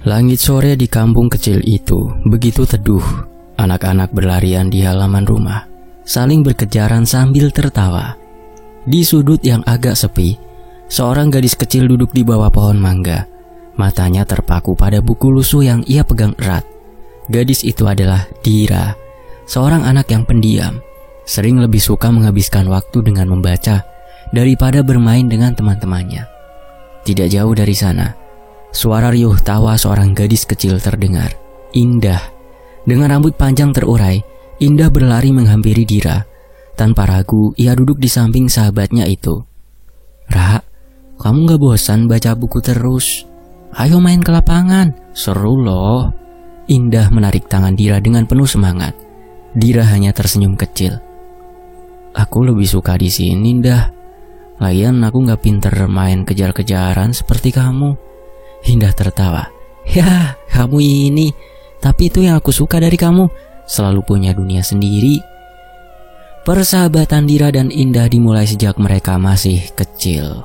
Langit sore di kampung kecil itu begitu teduh. Anak-anak berlarian di halaman rumah, saling berkejaran sambil tertawa. Di sudut yang agak sepi, seorang gadis kecil duduk di bawah pohon mangga. Matanya terpaku pada buku lusuh yang ia pegang erat. Gadis itu adalah Dira, seorang anak yang pendiam. Sering lebih suka menghabiskan waktu dengan membaca daripada bermain dengan teman-temannya. Tidak jauh dari sana, suara riuh tawa seorang gadis kecil terdengar. Indah, dengan rambut panjang terurai, Indah berlari menghampiri Dira. Tanpa ragu, ia duduk di samping sahabatnya itu. "Ra, kamu gak bosan baca buku terus? Ayo main ke lapangan, seru loh." Indah menarik tangan Dira dengan penuh semangat. Dira hanya tersenyum kecil. "Aku lebih suka di sini, Indah. Lagian aku gak pinter main kejar-kejaran seperti kamu." Indah tertawa. "Ya, kamu ini. Tapi itu yang aku suka dari kamu, selalu punya dunia sendiri." Persahabatan Dira dan Indah dimulai sejak mereka masih kecil.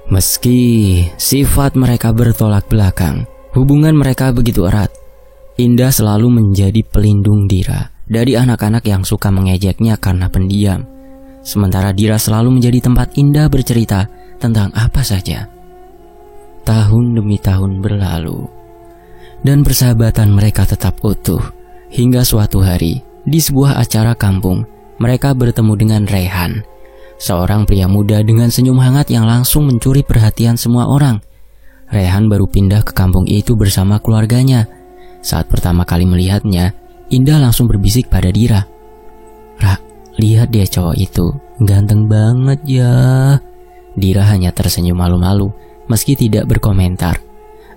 Meski sifat mereka bertolak belakang, hubungan mereka begitu erat. Indah selalu menjadi pelindung Dira dari anak-anak yang suka mengejeknya karena pendiam. Sementara Dira selalu menjadi tempat Indah bercerita tentang apa saja. Tahun demi tahun berlalu, dan persahabatan mereka tetap utuh. Hingga suatu hari, di sebuah acara kampung, mereka bertemu dengan Rehan, seorang pria muda dengan senyum hangat yang langsung mencuri perhatian semua orang. Rehan baru pindah ke kampung itu bersama keluarganya. Saat pertama kali melihatnya, Indah langsung berbisik pada Dira. "Ra, lihat dia cowok itu, ganteng banget ya." Dira hanya tersenyum malu-malu, meski tidak berkomentar.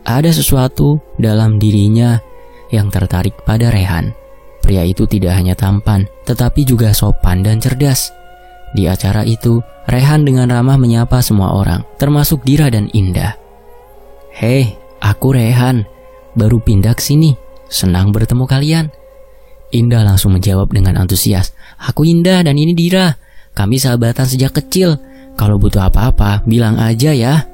Ada sesuatu dalam dirinya yang tertarik pada Rehan. Pria itu tidak hanya tampan, tetapi juga sopan dan cerdas. Di acara itu, Rehan dengan ramah menyapa semua orang, termasuk Dira dan Indah. "Hei, aku Rehan, baru pindah ke sini. Senang bertemu kalian." Indah langsung menjawab dengan antusias. "Aku Indah dan ini Dira. Kami sahabatan sejak kecil. Kalau butuh apa-apa, bilang aja ya."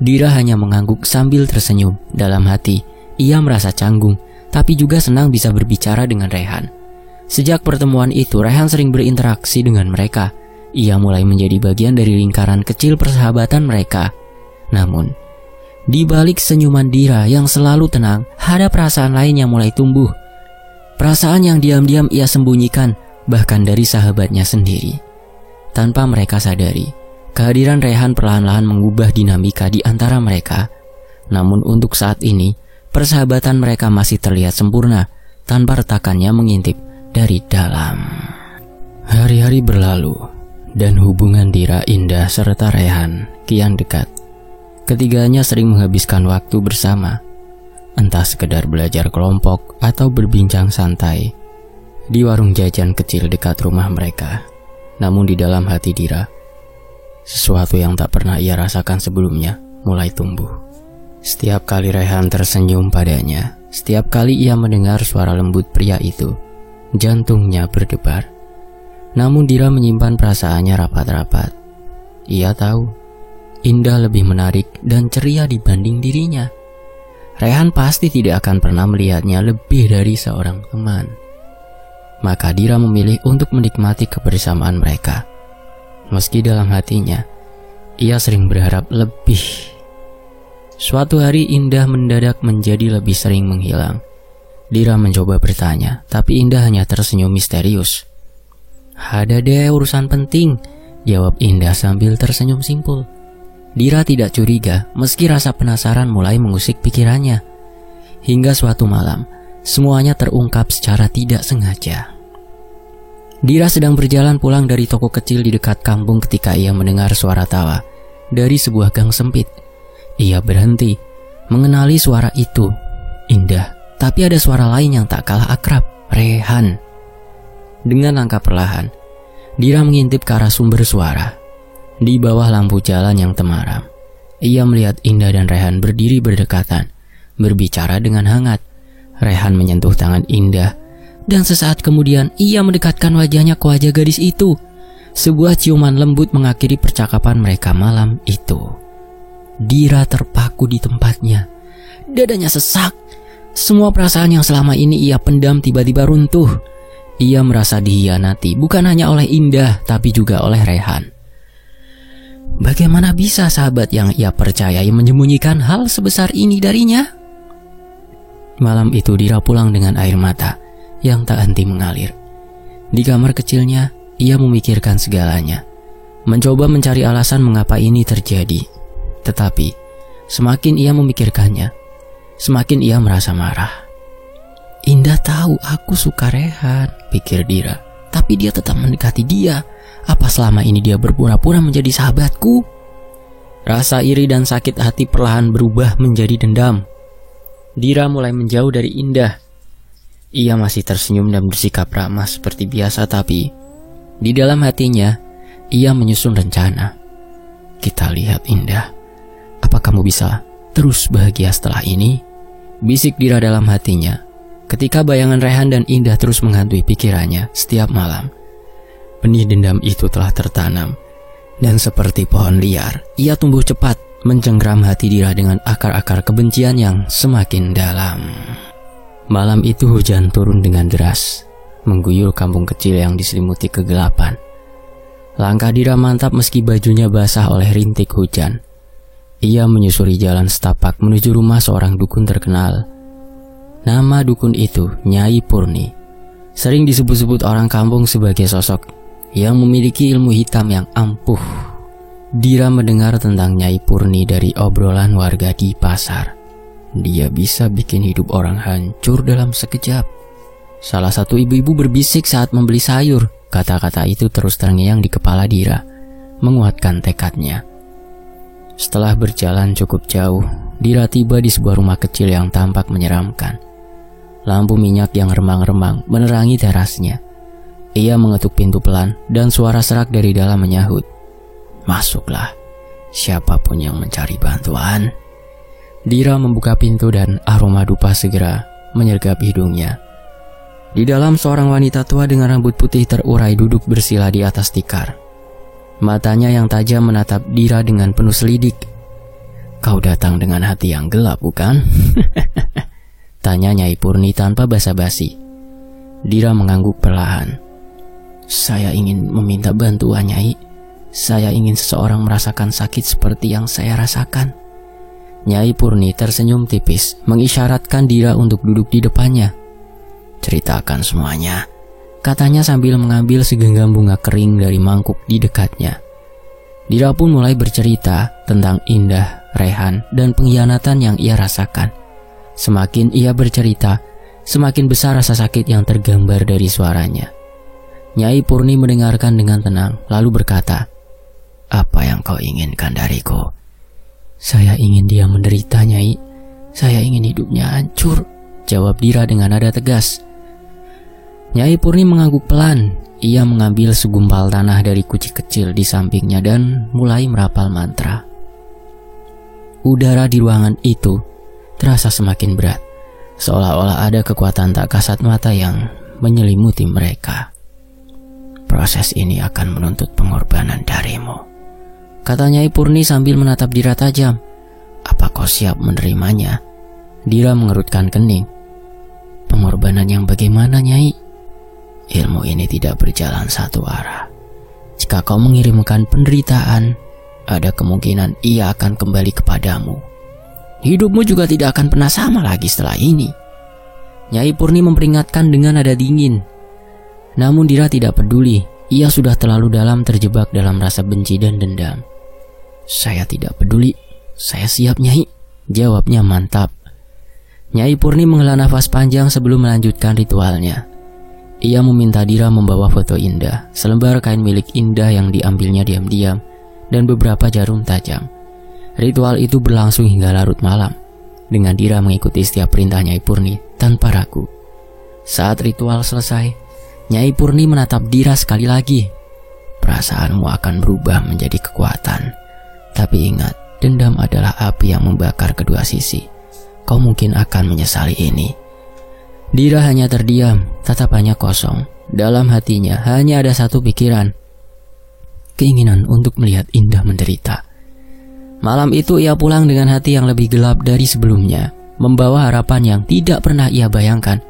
Dira hanya mengangguk sambil tersenyum. Dalam hati, ia merasa canggung, tapi juga senang bisa berbicara dengan Rehan. Sejak pertemuan itu, Rehan sering berinteraksi dengan mereka. Ia mulai menjadi bagian dari lingkaran kecil persahabatan mereka. Namun, di balik senyuman Dira yang selalu tenang, ada perasaan lain yang mulai tumbuh. Perasaan yang diam-diam ia sembunyikan, bahkan dari sahabatnya sendiri. Tanpa mereka sadari, kehadiran Rehan perlahan-lahan mengubah dinamika di antara mereka. Namun untuk saat ini, persahabatan mereka masih terlihat sempurna, tanpa retakannya mengintip dari dalam. Hari-hari berlalu, dan hubungan Dira, Indah, serta Rehan kian dekat. Ketiganya sering menghabiskan waktu bersama, entah sekedar belajar kelompok atau berbincang santai di warung jajan kecil dekat rumah mereka. Namun di dalam hati Dira, sesuatu yang tak pernah ia rasakan sebelumnya mulai tumbuh. Setiap kali Rehan tersenyum padanya, setiap kali ia mendengar suara lembut pria itu, jantungnya berdebar. Namun Dira menyimpan perasaannya rapat-rapat. Ia tahu, Indah lebih menarik dan ceria dibanding dirinya. Rehan pasti tidak akan pernah melihatnya lebih dari seorang teman. Maka Dira memilih untuk menikmati kebersamaan mereka. Meski dalam hatinya, ia sering berharap lebih. Suatu hari Indah mendadak menjadi lebih sering menghilang. Dira mencoba bertanya, tapi Indah hanya tersenyum misterius. "Ada deh urusan penting," jawab Indah sambil tersenyum simpul. Dira tidak curiga, meski rasa penasaran mulai mengusik pikirannya. Hingga suatu malam, semuanya terungkap secara tidak sengaja. Dira sedang berjalan pulang dari toko kecil di dekat kampung ketika ia mendengar suara tawa dari sebuah gang sempit. Ia berhenti, mengenali suara itu. Indah, tapi ada suara lain yang tak kalah akrab, Rehan. Dengan langkah perlahan, Dira mengintip ke arah sumber suara. Di bawah lampu jalan yang temaram, ia melihat Indah dan Rehan berdiri berdekatan, berbicara dengan hangat. Rehan menyentuh tangan Indah, dan sesaat kemudian ia mendekatkan wajahnya ke wajah gadis itu. Sebuah ciuman lembut mengakhiri percakapan mereka malam itu. Dira terpaku di tempatnya. Dadanya sesak. Semua perasaan yang selama ini ia pendam tiba-tiba runtuh. Ia merasa dihianati bukan hanya oleh Indah tapi juga oleh Rehan. Bagaimana bisa sahabat yang ia percayai menyembunyikan hal sebesar ini darinya? Malam itu Dira pulang dengan air mata yang tak henti mengalir. Di kamar kecilnya, ia memikirkan segalanya, mencoba mencari alasan mengapa ini terjadi. Tetapi, semakin ia memikirkannya, semakin ia merasa marah. Indah tahu aku suka Rehan, pikir Dira, tapi dia tetap mendekati dia. Apa selama ini dia berpura-pura menjadi sahabatku? Rasa iri dan sakit hati perlahan berubah menjadi dendam. Dira mulai menjauh dari Indah. Ia masih tersenyum dan bersikap ramah seperti biasa, tapi di dalam hatinya ia menyusun rencana. Kita lihat Indah, apa kamu bisa terus bahagia setelah ini? Bisik Dira dalam hatinya ketika bayangan Rehan dan Indah terus menghantui pikirannya setiap malam. Benih dendam itu telah tertanam, dan seperti pohon liar, ia tumbuh cepat mencengkram hati Dira dengan akar-akar kebencian yang semakin dalam. Malam itu hujan turun dengan deras, mengguyur kampung kecil yang diselimuti kegelapan. Langkah Dira mantap meski bajunya basah oleh rintik hujan. Ia menyusuri jalan setapak menuju rumah seorang dukun terkenal. Nama dukun itu Nyai Purni. Sering disebut-sebut orang kampung sebagai sosok yang memiliki ilmu hitam yang ampuh. Dira mendengar tentang Nyai Purni dari obrolan warga di pasar. Dia bisa bikin hidup orang hancur dalam sekejap. Salah satu ibu-ibu berbisik saat membeli sayur. Kata-kata itu terus terngiang di kepala Dira, menguatkan tekadnya. Setelah berjalan cukup jauh, Dira tiba di sebuah rumah kecil yang tampak menyeramkan. Lampu minyak yang remang-remang menerangi terasnya. Ia mengetuk pintu pelan dan suara serak dari dalam menyahut, "Masuklah, siapapun yang mencari bantuan." Dira membuka pintu dan aroma dupa segera menyergap hidungnya. Di dalam seorang wanita tua dengan rambut putih terurai duduk bersila di atas tikar. Matanya yang tajam menatap Dira dengan penuh selidik. "Kau datang dengan hati yang gelap, bukan?" Tanya Nyai Purni tanpa basa-basi. Dira mengangguk perlahan. "Saya ingin meminta bantuan, Nyai. Saya ingin seseorang merasakan sakit seperti yang saya rasakan." Nyai Purni tersenyum tipis, mengisyaratkan Dira untuk duduk di depannya. "Ceritakan semuanya," katanya sambil mengambil segenggam bunga kering dari mangkuk di dekatnya. Dira pun mulai bercerita tentang Indah, Rehan, dan pengkhianatan yang ia rasakan. Semakin ia bercerita, semakin besar rasa sakit yang tergambar dari suaranya. Nyai Purni mendengarkan dengan tenang, lalu berkata, "Apa yang kau inginkan dariku?" "Saya ingin dia menderita, Nyai. Saya ingin hidupnya hancur," jawab Dira dengan nada tegas. Nyai Purni mengangguk pelan. Ia mengambil segumpal tanah dari kuci kecil di sampingnya dan mulai merapal mantra. Udara di ruangan itu terasa semakin berat, seolah-olah ada kekuatan tak kasat mata yang menyelimuti mereka. "Proses ini akan menuntut pengorbanan darimu," kata Nyai Purni sambil menatap Dira tajam. "Apa kau siap menerimanya?" Dira mengerutkan kening. "Pengorbanan yang bagaimana, Nyai?" "Ilmu ini tidak berjalan satu arah. Jika kau mengirimkan penderitaan, ada kemungkinan ia akan kembali kepadamu. Hidupmu juga tidak akan pernah sama lagi setelah ini." Nyai Purni memperingatkan dengan nada dingin. Namun Dira tidak peduli. Ia sudah terlalu dalam terjebak dalam rasa benci dan dendam. "Saya tidak peduli. Saya siap, Nyai," jawabnya mantap. Nyai Purni menghela nafas panjang sebelum melanjutkan ritualnya. Ia meminta Dira membawa foto Indah, selembar kain milik Indah yang diambilnya diam-diam, dan beberapa jarum tajam. Ritual itu berlangsung hingga larut malam, dengan Dira mengikuti setiap perintah Nyai Purni tanpa ragu. Saat ritual selesai, Nyai Purni menatap Dira sekali lagi. "Perasaanmu akan berubah menjadi kekuatan. Tapi ingat, dendam adalah api yang membakar kedua sisi. Kau mungkin akan menyesali ini." Dira hanya terdiam, tatapannya kosong. Dalam hatinya hanya ada satu pikiran, keinginan untuk melihat Indah menderita. Malam itu ia pulang dengan hati yang lebih gelap dari sebelumnya. membawa harapan yang tidak pernah ia bayangkan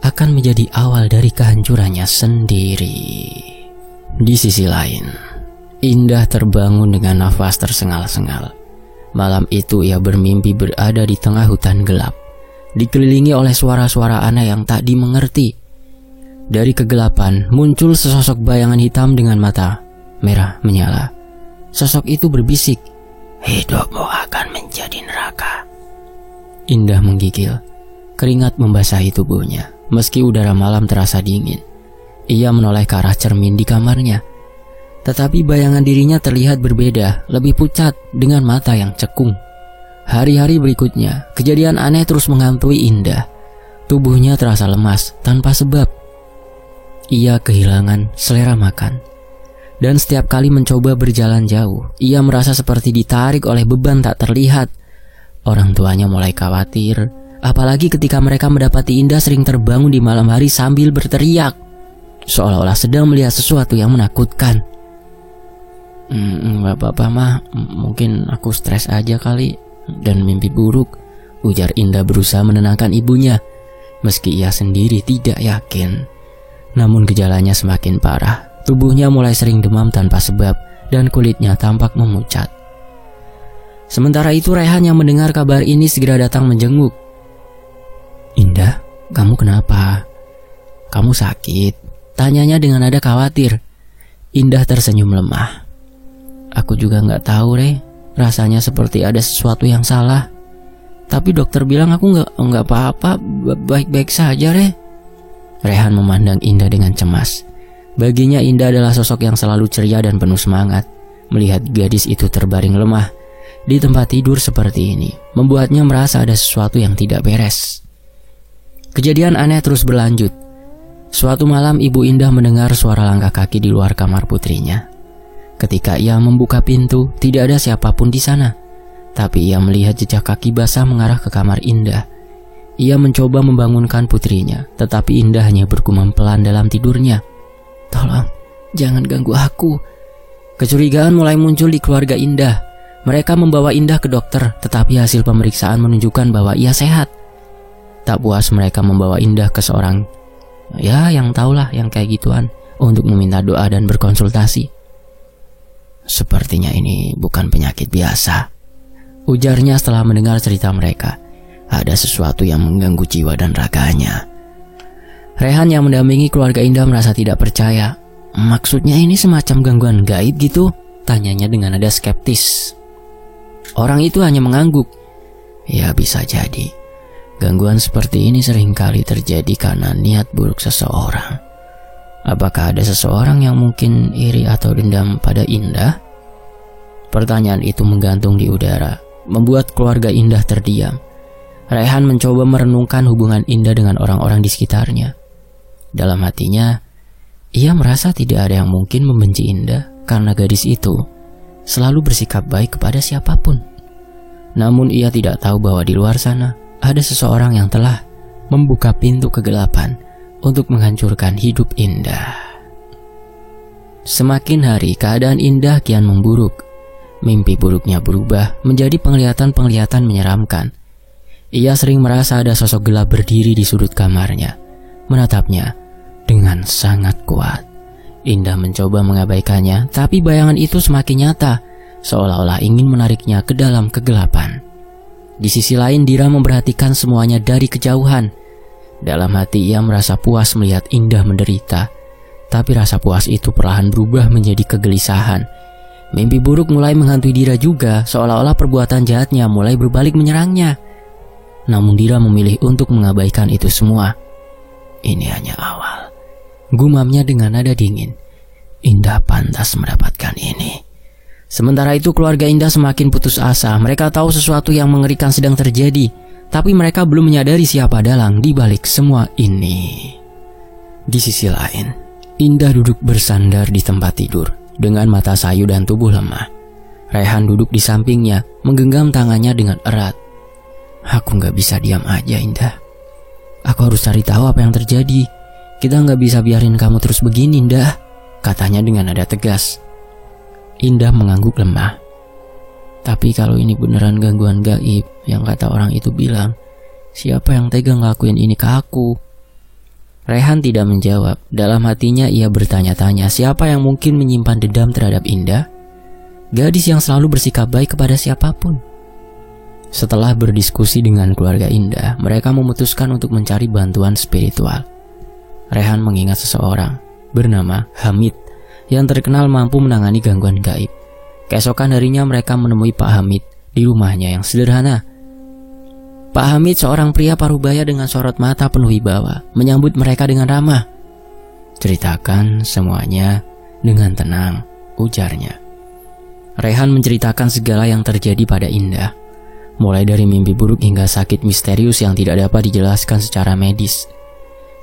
akan menjadi awal dari kehancurannya sendiri. Di sisi lain, Indah terbangun dengan nafas tersengal-sengal. Malam itu ia bermimpi berada di tengah hutan gelap, dikelilingi oleh suara-suara aneh yang tak dimengerti. Dari kegelapan muncul sesosok bayangan hitam dengan mata merah menyala. Sosok itu berbisik, "Hidupmu akan menjadi neraka." Indah menggigil. Keringat membasahi tubuhnya. Meski udara malam terasa dingin, ia menoleh ke arah cermin di kamarnya. Tetapi bayangan dirinya terlihat berbeda, lebih pucat dengan mata yang cekung. Hari-hari berikutnya, kejadian aneh terus menghantui Indah. Tubuhnya terasa lemas tanpa sebab. Ia kehilangan selera makan. Dan setiap kali mencoba berjalan jauh, ia merasa seperti ditarik oleh beban tak terlihat. Orang tuanya mulai khawatir, apalagi ketika mereka mendapati Indah sering terbangun di malam hari sambil berteriak, seolah-olah sedang melihat sesuatu yang menakutkan. Gak apa-apa mah, mungkin aku stres aja kali dan mimpi buruk, ujar Indah berusaha menenangkan ibunya, meski ia sendiri tidak yakin. Namun gejalanya semakin parah. Tubuhnya mulai sering demam tanpa sebab dan kulitnya tampak memucat. Sementara itu Rehan yang mendengar kabar ini segera datang menjenguk. "Indah, kamu kenapa? Kamu sakit?" tanyanya dengan nada khawatir. Indah tersenyum lemah. "Aku juga gak tahu, Re. Rasanya seperti ada sesuatu yang salah. Tapi dokter bilang aku gak apa-apa, baik-baik saja, Re." Rehan memandang Indah dengan cemas. Baginya Indah adalah sosok yang selalu ceria dan penuh semangat. Melihat gadis itu terbaring lemah di tempat tidur seperti ini membuatnya merasa ada sesuatu yang tidak beres. Kejadian aneh terus berlanjut. Suatu malam Ibu Indah mendengar suara langkah kaki di luar kamar putrinya. Ketika ia membuka pintu, tidak ada siapapun di sana. Tapi ia melihat jejak kaki basah mengarah ke kamar Indah. Ia mencoba membangunkan putrinya, tetapi Indah hanya bergumam pelan dalam tidurnya. "Tolong, jangan ganggu aku." Kecurigaan mulai muncul di keluarga Indah. Mereka membawa Indah ke dokter, tetapi hasil pemeriksaan menunjukkan bahwa ia sehat. Tak puas mereka membawa Indah ke seorang, yang tahulah yang kayak gituan, untuk meminta doa dan berkonsultasi. "Sepertinya ini bukan penyakit biasa," ujarnya setelah mendengar cerita mereka. "Ada sesuatu yang mengganggu jiwa dan raganya." Rehan yang mendampingi keluarga Indah merasa tidak percaya. "Maksudnya ini semacam gangguan gaib gitu?" tanyanya dengan nada skeptis. Orang itu hanya mengangguk. "Ya, bisa jadi. Gangguan seperti ini seringkali terjadi karena niat buruk seseorang. Apakah ada seseorang yang mungkin iri atau dendam pada Indah?" Pertanyaan itu menggantung di udara, membuat keluarga Indah terdiam. Rehan mencoba merenungkan hubungan Indah dengan orang-orang di sekitarnya. Dalam hatinya, ia merasa tidak ada yang mungkin membenci Indah karena gadis itu selalu bersikap baik kepada siapapun. Namun ia tidak tahu bahwa di luar sana ada seseorang yang telah membuka pintu kegelapan untuk menghancurkan hidup Indah. Semakin hari keadaan Indah kian memburuk. Mimpi buruknya berubah menjadi penglihatan-penglihatan menyeramkan. Ia sering merasa ada sosok gelap berdiri di sudut kamarnya, menatapnya dengan sangat kuat. Indah mencoba mengabaikannya, tapi bayangan itu semakin nyata, seolah-olah ingin menariknya ke dalam kegelapan. Di sisi lain, Dira memperhatikan semuanya dari kejauhan. Dalam hati ia merasa puas melihat Indah menderita, tapi rasa puas itu perlahan berubah menjadi kegelisahan. Mimpi buruk mulai menghantui Dira juga, seolah-olah perbuatan jahatnya mulai berbalik menyerangnya. Namun Dira memilih untuk mengabaikan itu semua. "Ini hanya awal," gumamnya dengan nada dingin. "Indah pantas mendapatkan ini." Sementara itu keluarga Indah semakin putus asa. Mereka tahu sesuatu yang mengerikan sedang terjadi, tapi mereka belum menyadari siapa dalang di balik semua ini. Di sisi lain, Indah duduk bersandar di tempat tidur dengan mata sayu dan tubuh lemah. Rehan duduk di sampingnya, menggenggam tangannya dengan erat. "Aku gak bisa diam aja, Indah. Aku harus cari tahu apa yang terjadi. Kita gak bisa biarin kamu terus begini, Indah," katanya dengan nada tegas. Indah mengangguk lemah. "Tapi kalau ini beneran gangguan gaib yang kata orang itu bilang, Siapa yang tega ngelakuin ini ke aku? Rehan tidak menjawab. Dalam hatinya ia bertanya-tanya, siapa yang mungkin menyimpan dendam terhadap Indah? Gadis yang selalu bersikap baik kepada siapapun. Setelah berdiskusi dengan keluarga Indah, mereka memutuskan untuk mencari bantuan spiritual. Rehan mengingat seseorang bernama Hamid yang terkenal mampu menangani gangguan gaib. Keesokan harinya mereka menemui Pak Hamid di rumahnya yang sederhana. Pak Hamid seorang pria parubaya dengan sorot mata penuh wibawa, menyambut mereka dengan ramah. "Ceritakan semuanya dengan tenang," ujarnya. Rehan menceritakan segala yang terjadi pada Indah, mulai dari mimpi buruk hingga sakit misterius yang tidak dapat dijelaskan secara medis.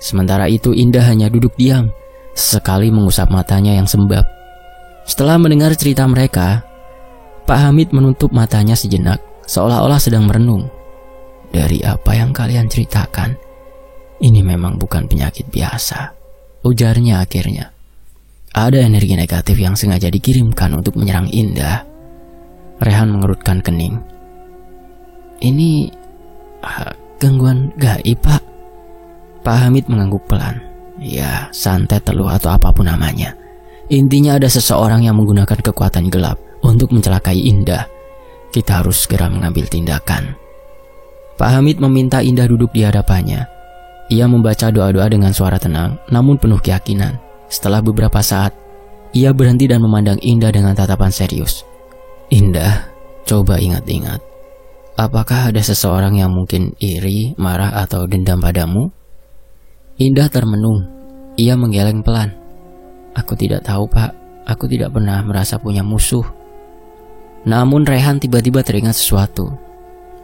Sementara itu Indah hanya duduk diam, sesekali mengusap matanya yang sembab. Setelah mendengar cerita mereka, Pak Hamid menutup matanya sejenak, seolah-olah sedang merenung. "Dari apa yang kalian ceritakan, ini memang bukan penyakit biasa," ujarnya akhirnya. "Ada energi negatif yang sengaja dikirimkan untuk menyerang Indah." Rehan mengerutkan kening. "Ini gangguan gaib, Pak?" Pak Hamid mengangguk pelan. "Ya, santet teluh atau apapun namanya. Intinya ada seseorang yang menggunakan kekuatan gelap untuk mencelakai Indah. Kita harus segera mengambil tindakan." Pak Hamid meminta Indah duduk di hadapannya. Ia membaca doa-doa dengan suara tenang, namun penuh keyakinan. Setelah beberapa saat, ia berhenti dan memandang Indah dengan tatapan serius. "Indah, coba ingat-ingat. Apakah ada seseorang yang mungkin iri, marah, atau dendam padamu?" Indah termenung. Ia menggeleng pelan. "Aku tidak tahu, Pak. Aku tidak pernah merasa punya musuh." Namun Rehan tiba-tiba teringat sesuatu.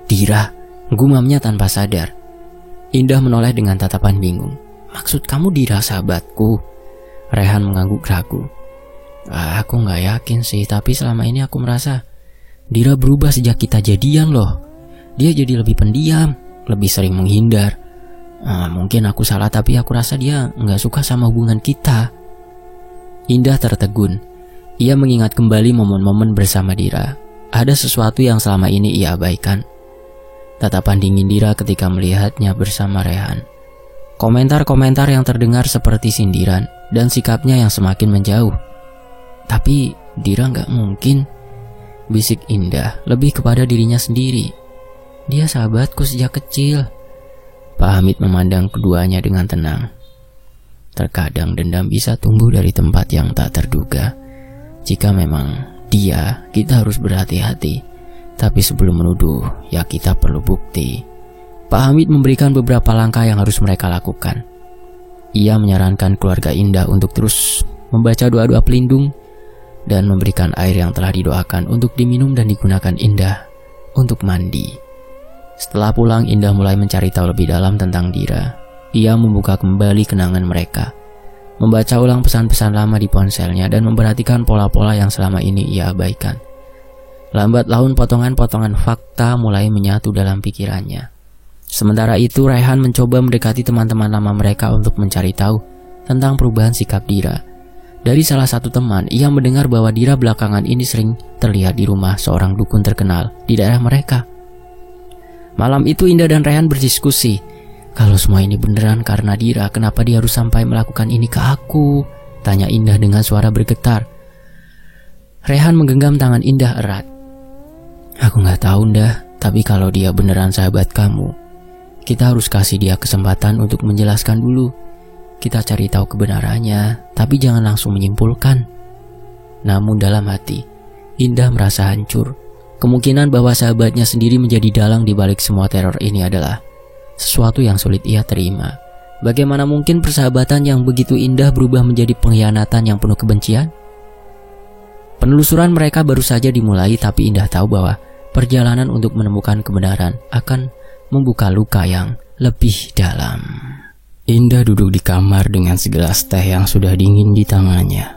"Dira," gumamnya tanpa sadar. Indah menoleh dengan tatapan bingung. "Maksud kamu Dira sahabatku?" Rehan mengangguk ragu. "Aku gak yakin sih, tapi selama ini aku merasa Dira berubah sejak kita jadian loh. Dia jadi lebih pendiam, lebih sering menghindar. Mungkin aku salah, tapi aku rasa dia gak suka sama hubungan kita." Indah tertegun. Ia mengingat kembali momen-momen bersama Dira. Ada sesuatu yang selama ini ia abaikan. Tatapan dingin Dira ketika melihatnya bersama Rehan. Komentar-komentar yang terdengar seperti sindiran dan sikapnya yang semakin menjauh. "Tapi Dira gak mungkin," bisik Indah, lebih kepada dirinya sendiri. "Dia sahabatku sejak kecil." Pak Hamid memandang keduanya dengan tenang. "Terkadang dendam bisa tumbuh dari tempat yang tak terduga. Jika memang dia, kita harus berhati-hati. Tapi sebelum menuduh, ya kita perlu bukti." Pak Hamid memberikan beberapa langkah yang harus mereka lakukan. Ia menyarankan keluarga Indah untuk terus membaca doa-doa pelindung dan memberikan air yang telah didoakan untuk diminum dan digunakan Indah untuk mandi. Setelah pulang, Indah mulai mencari tahu lebih dalam tentang Dira. Ia membuka kembali kenangan mereka, membaca ulang pesan-pesan lama di ponselnya dan memperhatikan pola-pola yang selama ini ia abaikan. Lambat laun potongan-potongan fakta mulai menyatu dalam pikirannya. Sementara itu Rehan mencoba mendekati teman-teman lama mereka untuk mencari tahu tentang perubahan sikap Dira. Dari salah satu teman, ia mendengar bahwa Dira belakangan ini sering terlihat di rumah seorang dukun terkenal di daerah mereka. Malam itu Indah dan Rehan berdiskusi. "Kalau semua ini beneran karena Dira, kenapa dia harus sampai melakukan ini ke aku?" tanya Indah dengan suara bergetar. Rehan menggenggam tangan Indah erat. "Aku gak tahu, Indah, tapi kalau dia beneran sahabat kamu, kita harus kasih dia kesempatan untuk menjelaskan dulu. Kita cari tahu kebenarannya, tapi jangan langsung menyimpulkan." Namun dalam hati, Indah merasa hancur. Kemungkinan bahwa sahabatnya sendiri menjadi dalang di balik semua teror ini adalah sesuatu yang sulit ia terima. Bagaimana mungkin persahabatan yang begitu indah berubah menjadi pengkhianatan yang penuh kebencian? Penelusuran mereka baru saja dimulai, tapi Indah tahu bahwa perjalanan untuk menemukan kebenaran akan membuka luka yang lebih dalam. Indah duduk di kamar dengan segelas teh yang sudah dingin di tangannya.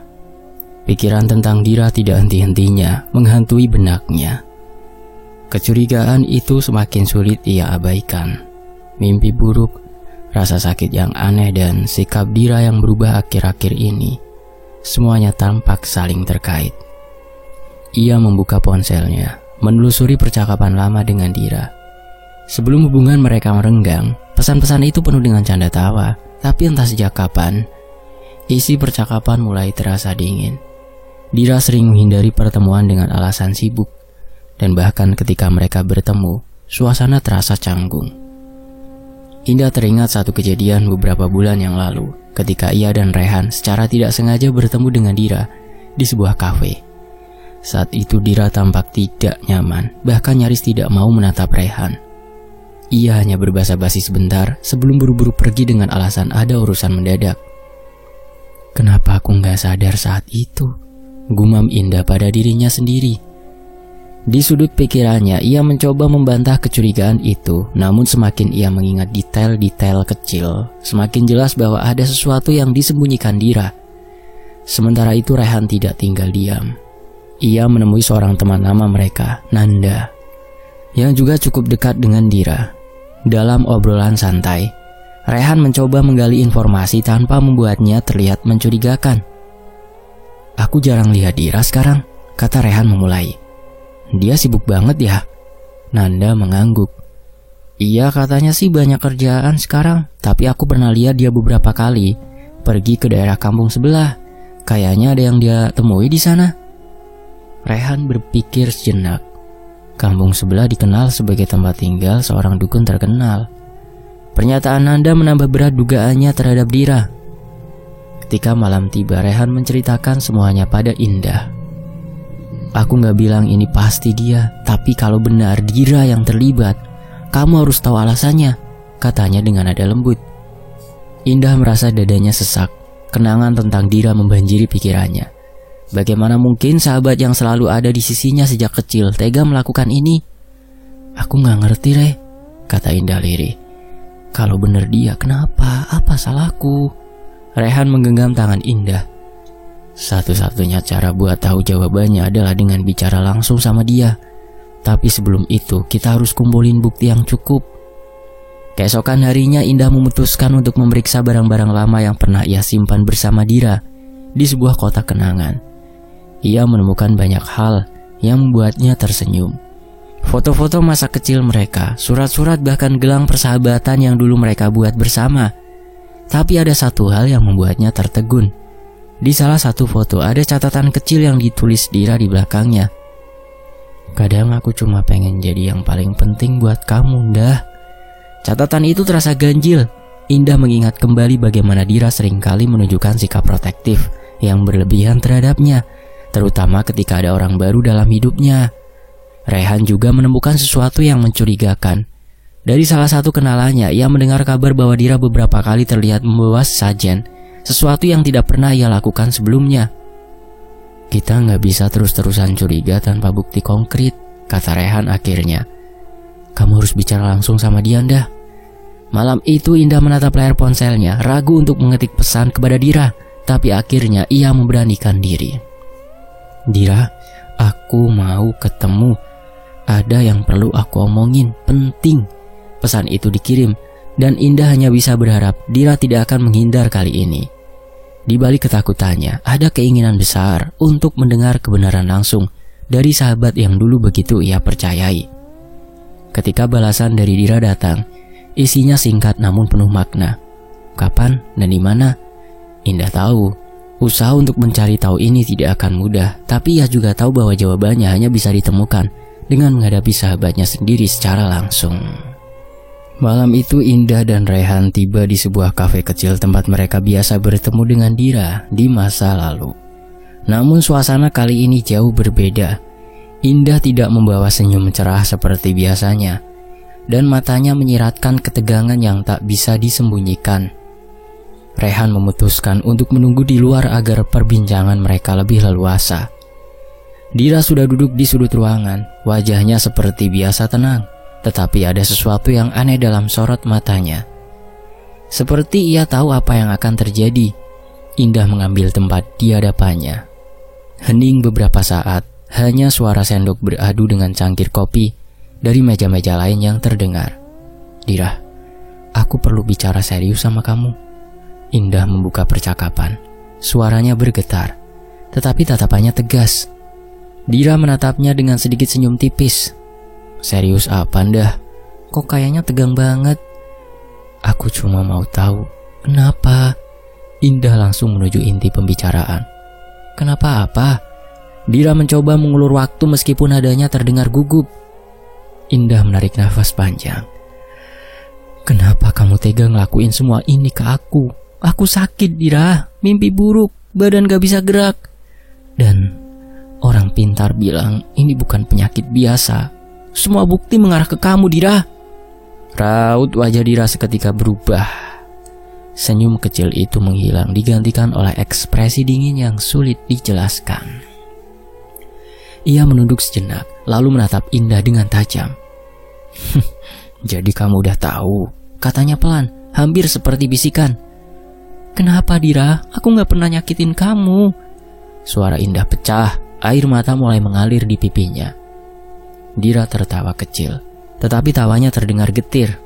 Pikiran tentang Dira tidak henti-hentinya menghantui benaknya. Kecurigaan itu semakin sulit ia abaikan. Mimpi buruk, rasa sakit yang aneh, dan sikap Dira yang berubah akhir-akhir ini, semuanya tampak saling terkait. Ia membuka ponselnya, menelusuri percakapan lama dengan Dira. Sebelum hubungan mereka merenggang, pesan-pesan itu penuh dengan canda tawa. Tapi entah sejak kapan, isi percakapan mulai terasa dingin. Dira sering menghindari pertemuan dengan alasan sibuk. Dan bahkan ketika mereka bertemu, suasana terasa canggung. Indah teringat satu kejadian beberapa bulan yang lalu ketika ia dan Rehan secara tidak sengaja bertemu dengan Dira di sebuah kafe. Saat itu Dira tampak tidak nyaman, bahkan nyaris tidak mau menatap Rehan. Ia hanya berbasa-basi sebentar sebelum buru-buru pergi dengan alasan ada urusan mendadak. Kenapa aku gak sadar saat itu? Gumam Indah pada dirinya sendiri. Di sudut pikirannya, ia mencoba membantah kecurigaan itu, namun semakin ia mengingat detail-detail kecil, semakin jelas bahwa ada sesuatu yang disembunyikan Dira. Sementara itu Rehan tidak tinggal diam. Ia menemui seorang teman lama mereka, Nanda, yang juga cukup dekat dengan Dira. Dalam obrolan santai, Rehan mencoba menggali informasi tanpa membuatnya terlihat mencurigakan. Aku jarang lihat Dira sekarang, kata Rehan memulai. Dia sibuk banget ya? Nanda mengangguk. Iya, katanya sih banyak kerjaan sekarang, tapi aku pernah lihat dia beberapa kali pergi ke daerah kampung sebelah. Kayaknya ada yang dia temui di sana. Rehan berpikir sejenak. Kampung sebelah dikenal sebagai tempat tinggal seorang dukun terkenal. Pernyataan Nanda menambah berat dugaannya terhadap Dira. Ketika malam tiba, Rehan menceritakan semuanya pada Indah. Aku gak bilang ini pasti dia, tapi kalau benar Dira yang terlibat, kamu harus tahu alasannya, katanya dengan nada lembut. Indah merasa dadanya sesak. Kenangan tentang Dira membanjiri pikirannya. Bagaimana mungkin sahabat yang selalu ada di sisinya sejak kecil tega melakukan ini? Aku gak ngerti, Re, kata Indah lirih. Kalau benar dia, kenapa? Apa salahku? Rehan menggenggam tangan Indah. Satu-satunya cara buat tahu jawabannya adalah dengan bicara langsung sama dia. Tapi sebelum itu kita harus kumpulin bukti yang cukup. Keesokan harinya Indah memutuskan untuk memeriksa barang-barang lama yang pernah ia simpan bersama Dira di sebuah kotak kenangan. Ia menemukan banyak hal yang membuatnya tersenyum. Foto-foto masa kecil mereka, surat-surat bahkan gelang persahabatan yang dulu mereka buat bersama. Tapi ada satu hal yang membuatnya tertegun. Di salah satu foto ada catatan kecil yang ditulis Dira di belakangnya. Kadang aku cuma pengen jadi yang paling penting buat kamu, Dah. Catatan itu terasa ganjil. Indah mengingat kembali bagaimana Dira seringkali menunjukkan sikap protektif yang berlebihan terhadapnya, terutama ketika ada orang baru dalam hidupnya. Rehan juga menemukan sesuatu yang mencurigakan. Dari salah satu kenalannya, ia mendengar kabar bahwa Dira beberapa kali terlihat membawa sajen, sesuatu yang tidak pernah ia lakukan sebelumnya. Kita nggak bisa terus-terusan curiga tanpa bukti konkret, kata Rehan akhirnya. Kamu harus bicara langsung sama dia, Ndah. Malam itu Indah menatap layar ponselnya, ragu untuk mengetik pesan kepada Dira, tapi akhirnya ia memberanikan diri. Dira, aku mau ketemu. Ada yang perlu aku omongin, penting. Pesan itu dikirim, dan Indah hanya bisa berharap Dira tidak akan menghindar kali ini. Di balik ketakutannya, ada keinginan besar untuk mendengar kebenaran langsung dari sahabat yang dulu begitu ia percayai. Ketika balasan dari Dira datang, isinya singkat namun penuh makna. Kapan dan di mana? Indah tahu, usaha untuk mencari tahu ini tidak akan mudah, tapi ia juga tahu bahwa jawabannya hanya bisa ditemukan dengan menghadapi sahabatnya sendiri secara langsung. Malam itu Indah dan Rehan tiba di sebuah kafe kecil tempat mereka biasa bertemu dengan Dira di masa lalu. Namun suasana kali ini jauh berbeda. Indah tidak membawa senyum cerah seperti biasanya, dan matanya menyiratkan ketegangan yang tak bisa disembunyikan. Rehan memutuskan untuk menunggu di luar agar perbincangan mereka lebih leluasa. Dira sudah duduk di sudut ruangan, wajahnya seperti biasa tenang. Tetapi ada sesuatu yang aneh dalam sorot matanya. Seperti ia tahu apa yang akan terjadi. Indah mengambil tempat di hadapannya. Hening beberapa saat, hanya suara sendok beradu dengan cangkir kopi dari meja-meja lain yang terdengar. Dira, aku perlu bicara serius sama kamu. Indah membuka percakapan. Suaranya bergetar, tetapi tatapannya tegas. Dira menatapnya dengan sedikit senyum tipis. Serius apa, Ndah? Kok kayaknya tegang banget? Aku cuma mau tahu, kenapa? Indah langsung menuju inti pembicaraan. Kenapa apa? Dira mencoba mengulur waktu meskipun nadanya terdengar gugup. Indah menarik nafas panjang. Kenapa kamu tega ngelakuin semua ini ke aku? Aku sakit, Dira. Mimpi buruk, badan gak bisa gerak. Dan orang pintar bilang ini bukan penyakit biasa. Semua bukti mengarah ke kamu, Dira. Raut wajah Dira seketika berubah. Senyum kecil itu menghilang digantikan oleh ekspresi dingin yang sulit dijelaskan. Ia menunduk sejenak lalu menatap Indah dengan tajam. Jadi kamu udah tahu, katanya pelan, hampir seperti bisikan. Kenapa Dira? Aku gak pernah nyakitin kamu. Suara Indah pecah, air mata mulai mengalir di pipinya. Dira tertawa kecil, tetapi tawanya terdengar getir.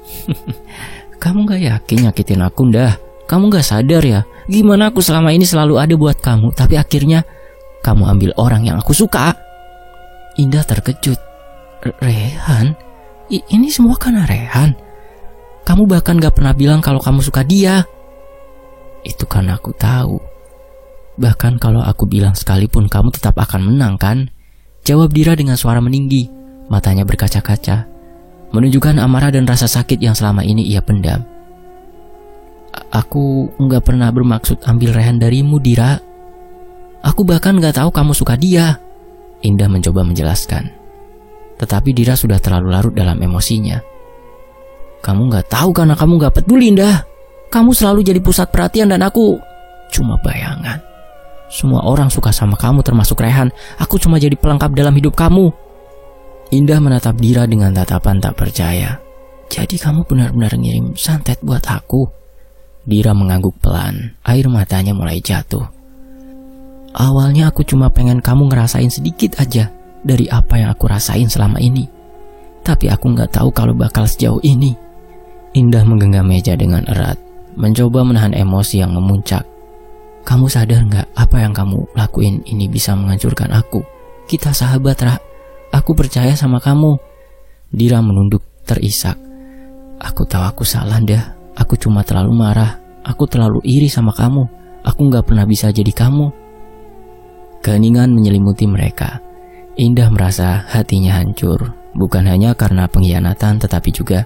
Kamu gak yakin nyakitin aku, Ndah? Kamu gak sadar ya? Gimana aku selama ini selalu ada buat kamu, tapi akhirnya kamu ambil orang yang aku suka. Indah terkejut. Rehan? Ini semua karena Rehan? Kamu bahkan gak pernah bilang kalau kamu suka dia. Itu karena aku tahu. Bahkan kalau aku bilang sekalipun kamu tetap akan menang kan? Jawab Dira dengan suara meninggi. Matanya berkaca-kaca, menunjukkan amarah dan rasa sakit yang selama ini ia pendam. Aku gak pernah bermaksud ambil Rehan darimu, Dira. Aku bahkan gak tahu kamu suka dia. Indah mencoba menjelaskan, tetapi Dira sudah terlalu larut dalam emosinya. Kamu gak tahu karena kamu gak peduli, Indah. Kamu selalu jadi pusat perhatian dan aku cuma bayangan. Semua orang suka sama kamu termasuk Rehan. Aku cuma jadi pelengkap dalam hidup kamu. Indah menatap Dira dengan tatapan tak percaya. Jadi kamu benar-benar ngirim santet buat aku? Dira mengangguk pelan, air matanya mulai jatuh. Awalnya aku cuma pengen kamu ngerasain sedikit aja dari apa yang aku rasain selama ini. Tapi aku gak tahu kalau bakal sejauh ini. Indah menggenggam meja dengan erat, mencoba menahan emosi yang memuncak. Kamu sadar gak apa yang kamu lakuin ini bisa menghancurkan aku? Kita sahabat, Ra. Aku percaya sama kamu. Dira menunduk terisak. Aku tahu aku salah, Dah. Aku cuma terlalu marah. Aku terlalu iri sama kamu. Aku gak pernah bisa jadi kamu. Keheningan menyelimuti mereka. Indah merasa hatinya hancur. Bukan hanya karena pengkhianatan, tetapi juga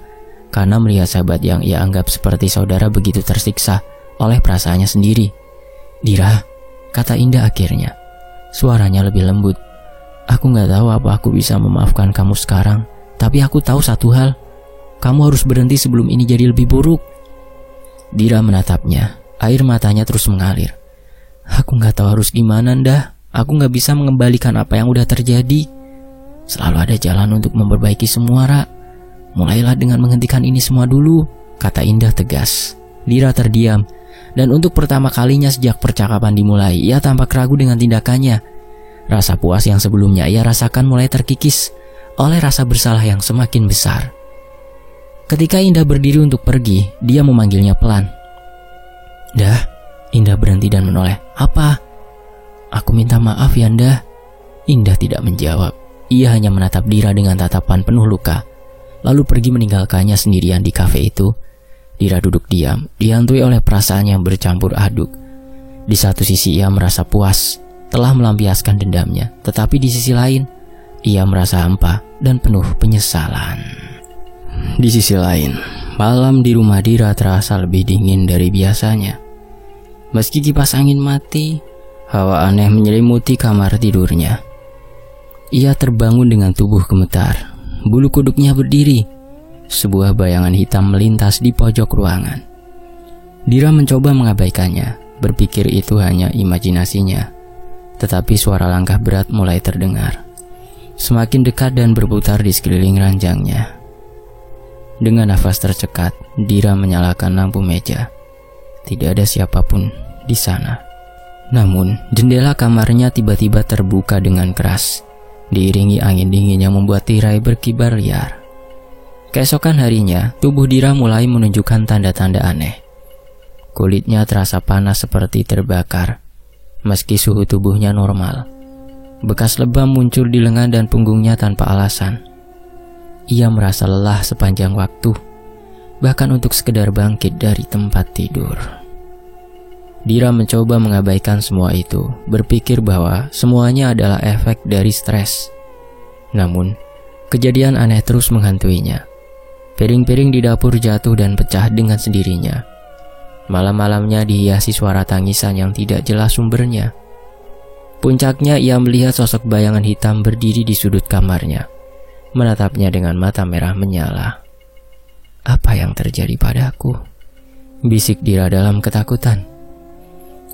karena melihat sahabat yang ia anggap seperti saudara begitu tersiksa oleh perasaannya sendiri. Dira, kata Indah akhirnya. Suaranya lebih lembut. Aku gak tahu apa aku bisa memaafkan kamu sekarang. Tapi aku tahu satu hal. Kamu harus berhenti sebelum ini jadi lebih buruk. Dira menatapnya. Air matanya terus mengalir. Aku gak tahu harus gimana, Ndah. Aku gak bisa mengembalikan apa yang udah terjadi. Selalu ada jalan untuk memperbaiki semua, Ra. Mulailah dengan menghentikan ini semua dulu, kata Indah tegas. Dira terdiam. Dan untuk pertama kalinya sejak percakapan dimulai, ia tampak ragu dengan tindakannya. Rasa puas yang sebelumnya ia rasakan mulai terkikis oleh rasa bersalah yang semakin besar. Ketika Indah berdiri untuk pergi, dia memanggilnya pelan. Dah. Indah berhenti dan menoleh. Apa? Aku minta maaf ya, Ndah. Indah tidak menjawab. Ia hanya menatap Dira dengan tatapan penuh luka, lalu pergi meninggalkannya sendirian di kafe itu. Dira duduk diam, dihantui oleh perasaan yang bercampur aduk. Di satu sisi ia merasa puas telah melampiaskan dendamnya, tetapi di sisi lain ia merasa hampa dan penuh penyesalan. Di sisi lain, malam di rumah Dira terasa lebih dingin dari biasanya. Meski kipas angin mati, hawa aneh menyelimuti kamar tidurnya. Ia terbangun dengan tubuh gemetar, bulu kuduknya berdiri. Sebuah bayangan hitam melintas di pojok ruangan. Dira mencoba mengabaikannya, berpikir itu hanya imajinasinya. Tetapi suara langkah berat mulai terdengar, semakin dekat dan berputar di sekeliling ranjangnya. Dengan nafas tercekat, Dira menyalakan lampu meja. Tidak ada siapapun di sana. Namun, jendela kamarnya tiba-tiba terbuka dengan keras, diiringi angin dingin yang membuat tirai berkibar liar. Keesokan harinya, tubuh Dira mulai menunjukkan tanda-tanda aneh. Kulitnya terasa panas seperti terbakar, meski suhu tubuhnya normal. Bekas lebam muncul di lengan dan punggungnya tanpa alasan. ia merasa lelah sepanjang waktu, bahkan untuk sekedar bangkit dari tempat tidur. Dira mencoba mengabaikan semua itu, berpikir bahwa semuanya adalah efek dari stres. Namun, kejadian aneh terus menghantuinya. Piring-piring di dapur jatuh dan pecah dengan sendirinya. Malam-malamnya dihiasi suara tangisan yang tidak jelas sumbernya. Puncaknya ia melihat sosok bayangan hitam berdiri di sudut kamarnya, menatapnya dengan mata merah menyala. "Apa yang terjadi padaku?" bisik Dira dalam ketakutan.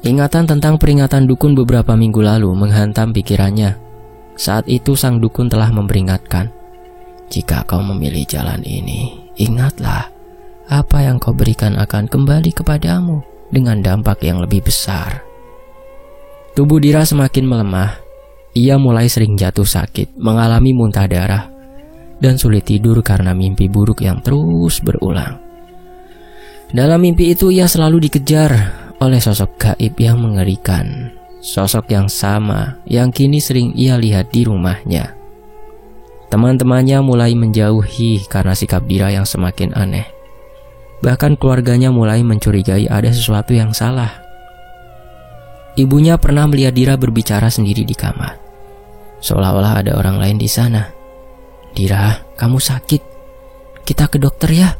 Ingatan tentang peringatan dukun beberapa minggu lalu menghantam pikirannya. Saat itu sang dukun telah memperingatkan, "Jika kau memilih jalan ini, ingatlah, apa yang kau berikan akan kembali kepadamu dengan dampak yang lebih besar." Tubuh Dira semakin melemah. Ia mulai sering jatuh sakit, mengalami muntah darah, dan sulit tidur karena mimpi buruk yang terus berulang. Dalam mimpi itu ia selalu dikejar oleh sosok gaib yang mengerikan. Sosok yang sama yang kini sering ia lihat di rumahnya. Teman-temannya mulai menjauhi karena sikap Dira yang semakin aneh. Bahkan keluarganya mulai mencurigai ada sesuatu yang salah. Ibunya pernah melihat Dira berbicara sendiri di kamar, seolah-olah ada orang lain di sana. "Dira, kamu sakit. Kita ke dokter ya,"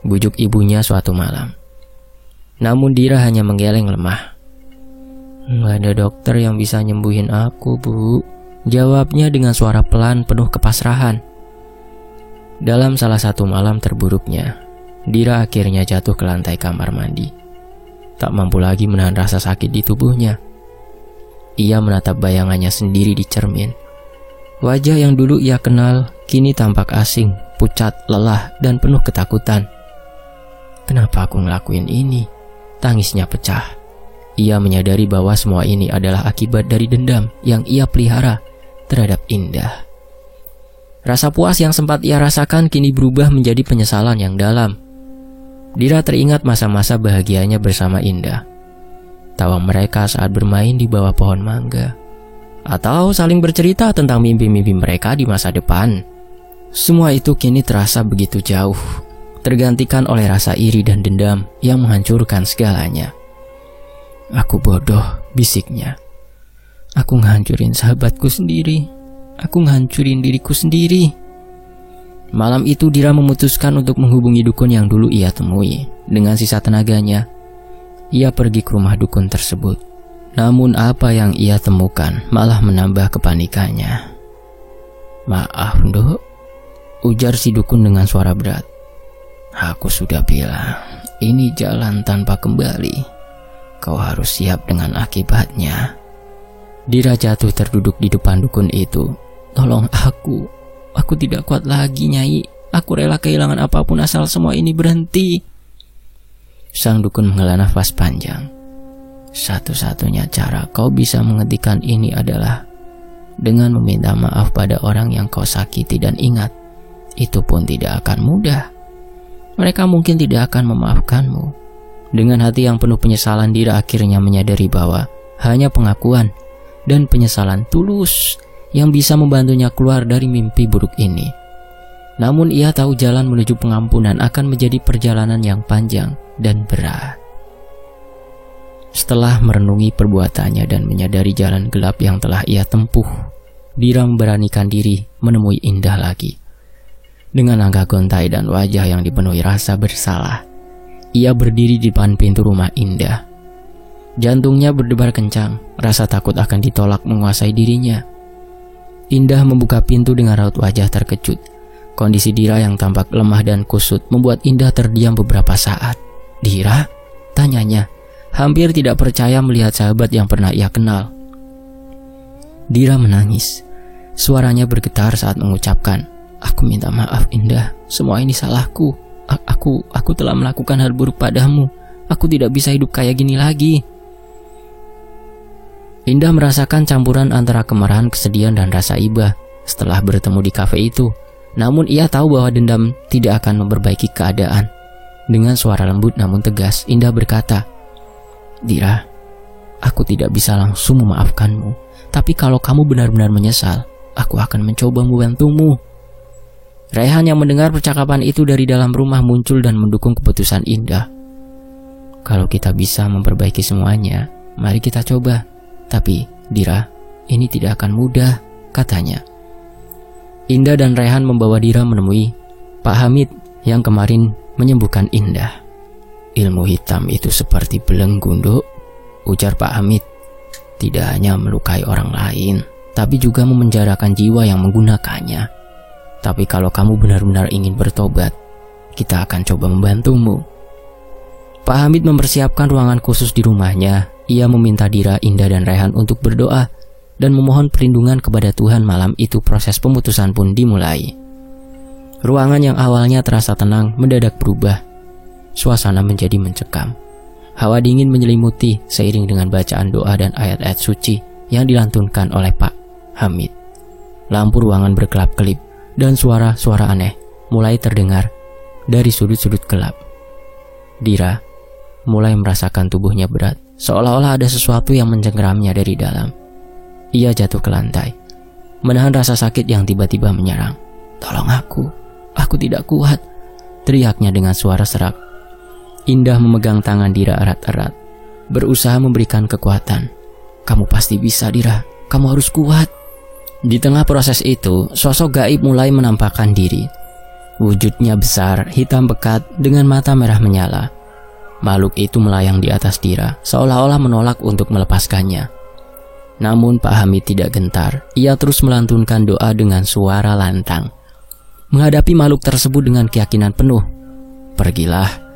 bujuk ibunya suatu malam. Namun Dira hanya menggeleng lemah. "Nggak ada dokter yang bisa nyembuhin aku, Bu," jawabnya dengan suara pelan penuh kepasrahan. Dalam salah satu malam terburuknya, Dira akhirnya jatuh ke lantai kamar mandi. Tak mampu lagi menahan rasa sakit di tubuhnya. Ia menatap bayangannya sendiri di cermin. Wajah yang dulu ia kenal kini tampak asing, pucat, lelah, dan penuh ketakutan. "Kenapa aku ngelakuin ini?" Tangisnya pecah. Ia menyadari bahwa semua ini adalah akibat dari dendam yang ia pelihara terhadap Indah. Rasa puas yang sempat ia rasakan kini berubah menjadi penyesalan yang dalam. Dira teringat masa-masa bahagianya bersama Indah. Tawa mereka saat bermain di bawah pohon mangga, atau saling bercerita tentang mimpi-mimpi mereka di masa depan. Semua itu kini terasa begitu jauh, tergantikan oleh rasa iri dan dendam yang menghancurkan segalanya. "Aku bodoh," bisiknya. "Aku ngehancurin sahabatku sendiri. Aku ngehancurin diriku sendiri." Malam itu Dira memutuskan untuk menghubungi dukun yang dulu ia temui. Dengan sisa tenaganya, ia pergi ke rumah dukun tersebut. Namun apa yang ia temukan malah menambah kepanikannya. "Maaf, Dok," ujar si dukun dengan suara berat. "Aku sudah bilang, ini jalan tanpa kembali. Kau harus siap dengan akibatnya." Dira jatuh terduduk di depan dukun itu. "Tolong aku tidak kuat lagi, Nyai. Aku rela kehilangan apapun asal semua ini berhenti." Sang dukun menghela nafas panjang. "Satu-satunya cara kau bisa menghentikan ini adalah dengan meminta maaf pada orang yang kau sakiti, dan ingat, itu pun tidak akan mudah. Mereka mungkin tidak akan memaafkanmu." Dengan hati yang penuh penyesalan, Dira akhirnya menyadari bahwa hanya pengakuan dan penyesalan tulus yang bisa membantunya keluar dari mimpi buruk ini. Namun ia tahu jalan menuju pengampunan akan menjadi perjalanan yang panjang dan berat. Setelah merenungi perbuatannya dan menyadari jalan gelap yang telah ia tempuh, Dira memberanikan diri menemui Indah lagi. Dengan langkah gontai dan wajah yang dipenuhi rasa bersalah, ia berdiri di depan pintu rumah Indah. Jantungnya berdebar kencang, rasa takut akan ditolak menguasai dirinya. Indah membuka pintu dengan raut wajah terkejut. Kondisi Dira yang tampak lemah dan kusut membuat Indah terdiam beberapa saat. "Dira?" tanyanya, hampir tidak percaya melihat sahabat yang pernah ia kenal. Dira menangis. Suaranya bergetar saat mengucapkan, "Aku minta maaf, Indah. Semua ini salahku. Aku telah melakukan hal buruk padamu. Aku tidak bisa hidup kayak gini lagi." Indah merasakan campuran antara kemarahan, kesedihan, dan rasa iba setelah bertemu di kafe itu. Namun ia tahu bahwa dendam tidak akan memperbaiki keadaan. Dengan suara lembut namun tegas, Indah berkata, "Dira, aku tidak bisa langsung memaafkanmu. Tapi kalau kamu benar-benar menyesal, aku akan mencoba membantumu." Rehan yang mendengar percakapan itu dari dalam rumah muncul dan mendukung keputusan Indah. Kalau kita bisa memperbaiki semuanya, mari kita coba. Tapi, Dira, ini tidak akan mudah, katanya. Indah dan Rehan membawa Dira menemui Pak Hamid yang kemarin menyembuhkan Indah. Ilmu hitam itu seperti belenggu, Nduk, ujar Pak Hamid. Tidak hanya melukai orang lain, tapi juga memenjarakan jiwa yang menggunakannya. Tapi kalau kamu benar-benar ingin bertobat, kita akan coba membantumu. Pak Hamid mempersiapkan ruangan khusus di rumahnya. Ia meminta Dira, Indah, dan Rehan untuk berdoa dan memohon perlindungan kepada Tuhan. Malam itu proses pemutusan pun dimulai. Ruangan yang awalnya terasa tenang mendadak berubah. Suasana menjadi mencekam. Hawa dingin menyelimuti seiring dengan bacaan doa dan ayat-ayat suci yang dilantunkan oleh Pak Hamid. Lampu ruangan berkelap-kelip dan suara-suara aneh mulai terdengar dari sudut-sudut gelap. Dira mulai merasakan tubuhnya berat, seolah-olah ada sesuatu yang mencengkeramnya dari dalam. Ia jatuh ke lantai, menahan rasa sakit yang tiba-tiba menyerang. "Tolong aku tidak kuat," teriaknya dengan suara serak. Indah memegang tangan Dira erat-erat, berusaha memberikan kekuatan. "Kamu pasti bisa, Dira. Kamu harus kuat." Di tengah proses itu, sosok gaib mulai menampakkan diri. Wujudnya besar, hitam pekat, dengan mata merah menyala. Makhluk itu melayang di atas Dira, seolah-olah menolak untuk melepaskannya. Namun Pak Hamid tidak gentar. Ia terus melantunkan doa dengan suara lantang. Menghadapi makhluk tersebut dengan keyakinan penuh. "Pergilah.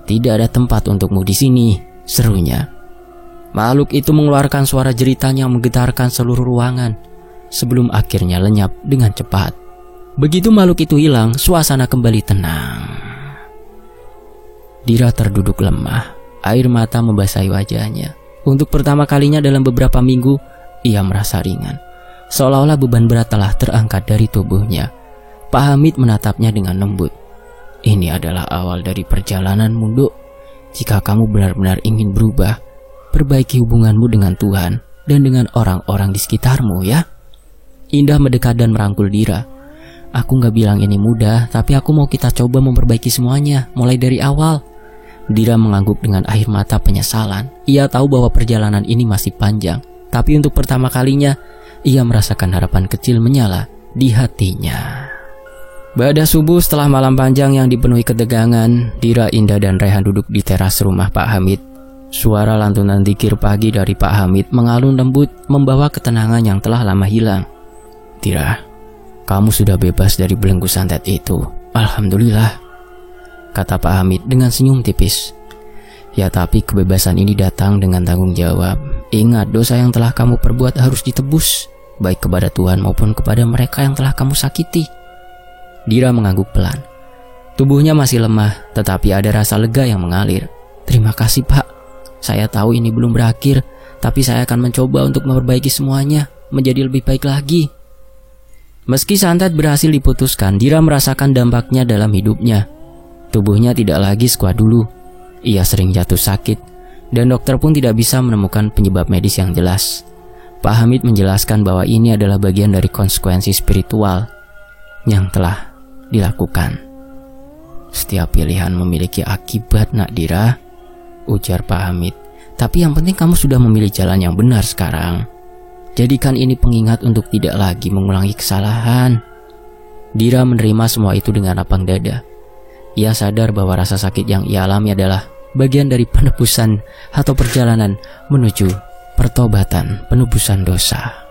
Tidak ada tempat untukmu di sini," serunya. Makhluk itu mengeluarkan suara jeritan yang menggetarkan seluruh ruangan sebelum akhirnya lenyap dengan cepat. Begitu makhluk itu hilang, suasana kembali tenang. Dira terduduk lemah, air mata membasahi wajahnya. Untuk pertama kalinya dalam beberapa minggu, ia merasa ringan, seolah-olah beban berat telah terangkat dari tubuhnya. Pak Hamid menatapnya dengan lembut. "Ini adalah awal dari perjalananmu, Nduk. Jika kamu benar-benar ingin berubah, perbaiki hubunganmu dengan Tuhan dan dengan orang-orang di sekitarmu, ya." Indah mendekat dan merangkul Dira. "Aku gak bilang ini mudah, tapi aku mau kita coba memperbaiki semuanya, mulai dari awal." Dira mengangguk dengan air mata penyesalan. Ia tahu bahwa perjalanan ini masih panjang, tapi untuk pertama kalinya, ia merasakan harapan kecil menyala di hatinya. Pada subuh setelah malam panjang yang dipenuhi ketegangan, Dira, Indah, dan Rehan duduk di teras rumah Pak Hamid. Suara lantunan zikir pagi dari Pak Hamid mengalun lembut, membawa ketenangan yang telah lama hilang. "Dira, kamu sudah bebas dari belenggu santet itu. Alhamdulillah," kata Pak Hamid dengan senyum tipis. "Ya, tapi kebebasan ini datang dengan tanggung jawab. Ingat, dosa yang telah kamu perbuat harus ditebus, baik kepada Tuhan maupun kepada mereka yang telah kamu sakiti." Dira mengangguk pelan. Tubuhnya masih lemah, tetapi ada rasa lega yang mengalir. "Terima kasih, Pak. Saya tahu ini belum berakhir, tapi saya akan mencoba untuk memperbaiki semuanya menjadi lebih baik lagi." Meski santet berhasil diputuskan, Dira merasakan dampaknya dalam hidupnya. Tubuhnya tidak lagi sekuat dulu. Ia sering jatuh sakit, dan dokter pun tidak bisa menemukan penyebab medis yang jelas. Pak Hamid menjelaskan bahwa ini adalah bagian dari konsekuensi spiritual yang telah dilakukan. "Setiap pilihan memiliki akibat, Nak Dira," ujar Pak Hamid. "Tapi yang penting kamu sudah memilih jalan yang benar sekarang. Jadikan ini pengingat untuk tidak lagi mengulangi kesalahan." Dira menerima semua itu dengan lapang dada. Ia sadar bahwa rasa sakit yang ia alami adalah bagian dari penebusan atau perjalanan menuju pertobatan, penebusan dosa.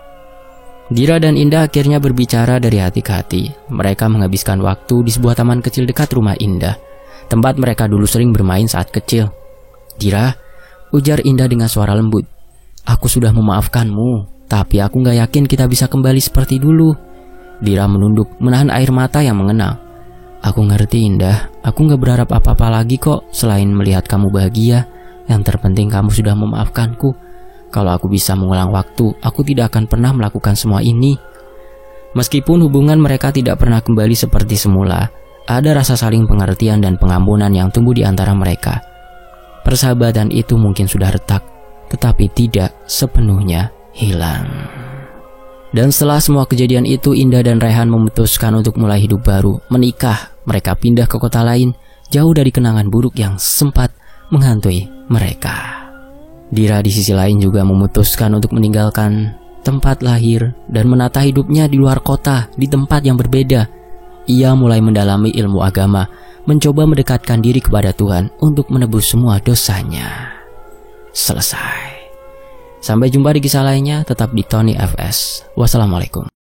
Dira dan Indah akhirnya berbicara dari hati ke hati. Mereka menghabiskan waktu di sebuah taman kecil dekat rumah Indah, tempat mereka dulu sering bermain saat kecil. "Dira," ujar Indah dengan suara lembut, "aku sudah memaafkanmu, tapi aku gak yakin kita bisa kembali seperti dulu." Dira menunduk, menahan air mata yang mengenang. "Aku ngerti, Indah. Aku gak berharap apa-apa lagi kok selain melihat kamu bahagia. Yang terpenting kamu sudah memaafkanku. Kalau aku bisa mengulang waktu, aku tidak akan pernah melakukan semua ini." Meskipun hubungan mereka tidak pernah kembali seperti semula, ada rasa saling pengertian dan pengampunan yang tumbuh di antara mereka. Persahabatan itu mungkin sudah retak, tetapi tidak sepenuhnya hilang. Dan setelah semua kejadian itu, Indah dan Rehan memutuskan untuk mulai hidup baru, menikah. Mereka pindah ke kota lain, jauh dari kenangan buruk yang sempat menghantui mereka. Dira di sisi lain juga memutuskan untuk meninggalkan tempat lahir dan menata hidupnya di luar kota, di tempat yang berbeda. Ia mulai mendalami ilmu agama, mencoba mendekatkan diri kepada Tuhan untuk menebus semua dosanya. Selesai. Sampai jumpa di kisah lainnya, tetap di Tony FS. Wassalamualaikum.